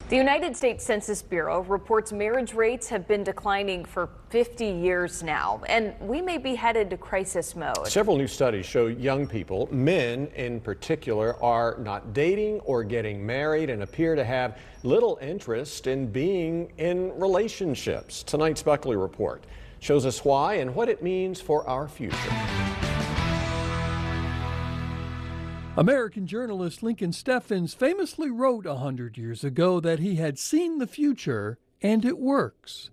The United States Census Bureau reports marriage rates have been declining for 50 years now, and we may be headed to crisis mode. Several new studies show young people, men in particular, are not dating or getting married and appear to have little interest in being in relationships. Tonight's Buckley Report shows us why and what it means for our future. American journalist Lincoln Steffens famously wrote 100 years ago that he had seen the future and it works.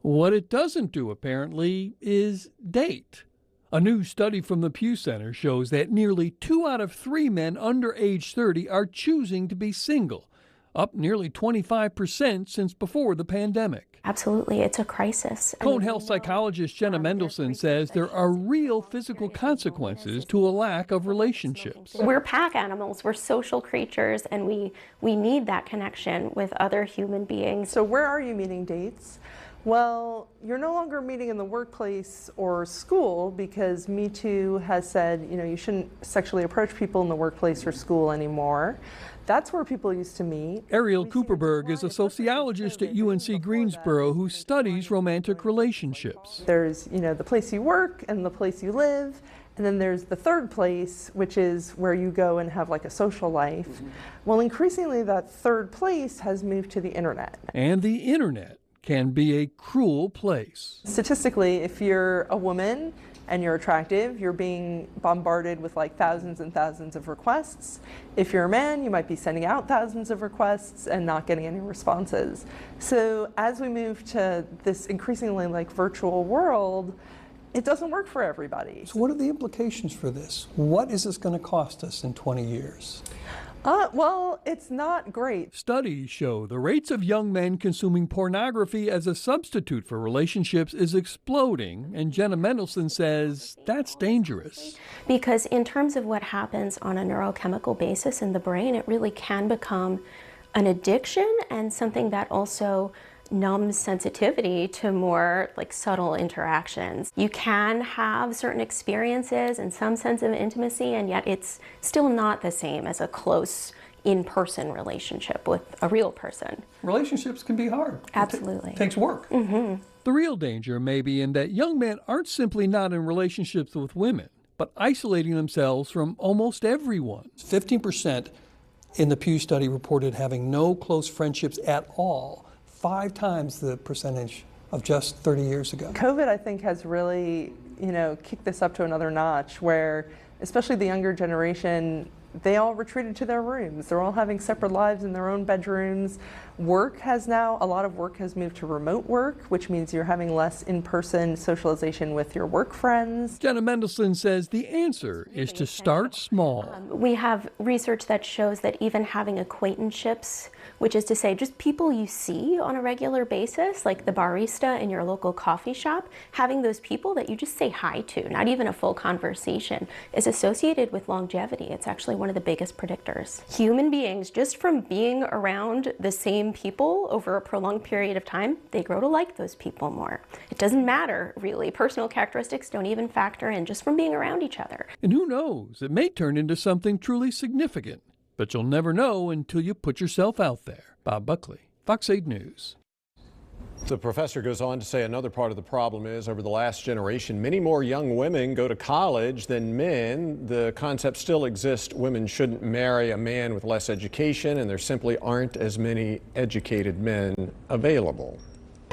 What it doesn't do, apparently, is date. A new study from the Pew Center shows that nearly 2 out of 3 men under age 30 are choosing to be single, up nearly 25% since before the pandemic. Absolutely, it's a crisis. Cone health psychologist Jenna Mendelson says there are real physical consequences to a lack of relationships. We're pack animals, we're social creatures, and we need that connection with other human beings. So where are you meeting dates? Well, you're no longer meeting in the workplace or school because Me Too has said, you shouldn't sexually approach people in the workplace or school anymore. That's where people used to meet. Ariel Cooperberg is a sociologist at UNC Greensboro who studies romantic relationships. There's, the place you work and the place you live. And then there's the third place, which is where you go and have like a social life. Well, increasingly that third place has moved to the internet. And the internet can be a cruel place. Statistically, if you're a woman and you're attractive, you're being bombarded with like thousands and thousands of requests. If you're a man, you might be sending out thousands of requests and not getting any responses. So as we move to this increasingly like virtual world, it doesn't work for everybody. So what are the implications for this? What is this going to cost us in 20 years? Well, it's not great. Studies show the rates of young men consuming pornography as a substitute for relationships is exploding, and Jenna Mendelson says that's dangerous. Because in terms of what happens on a neurochemical basis in the brain, it really can become an addiction and something that also numbs sensitivity to more like subtle interactions. You can have certain experiences and some sense of intimacy, and yet it's still not the same as a close in-person relationship with a real person. Relationships can be hard. Absolutely. It takes work. Mm-hmm. The real danger may be in that young men aren't simply not in relationships with women, but isolating themselves from almost everyone. 15% in the Pew study reported having no close friendships at all, 5 times the percentage of just 30 years ago. COVID, I think, has really, kicked this up to another notch where, especially the younger generation, they all retreated to their rooms. They're all having separate lives in their own bedrooms. A lot of work has moved to remote work, which means you're having less in-person socialization with your work friends. Jenna Mendelson says the answer is to start small. We have research that shows that even having acquaintanceships, which is to say just people you see on a regular basis, like the barista in your local coffee shop, having those people that you just say hi to, not even a full conversation, is associated with longevity. It's actually one of the biggest predictors. Human beings, just from being around the same people over a prolonged period of time, they grow to like those people more. It doesn't matter, really. Personal characteristics don't even factor in just from being around each other. And who knows, it may turn into something truly significant. But you'll never know until you put yourself out there. Bob Buckley, Fox 8 News. The professor goes on to say another part of the problem is over the last generation, many more young women go to college than men. The concept still exists. Women shouldn't marry a man with less education, and there simply aren't as many educated men available.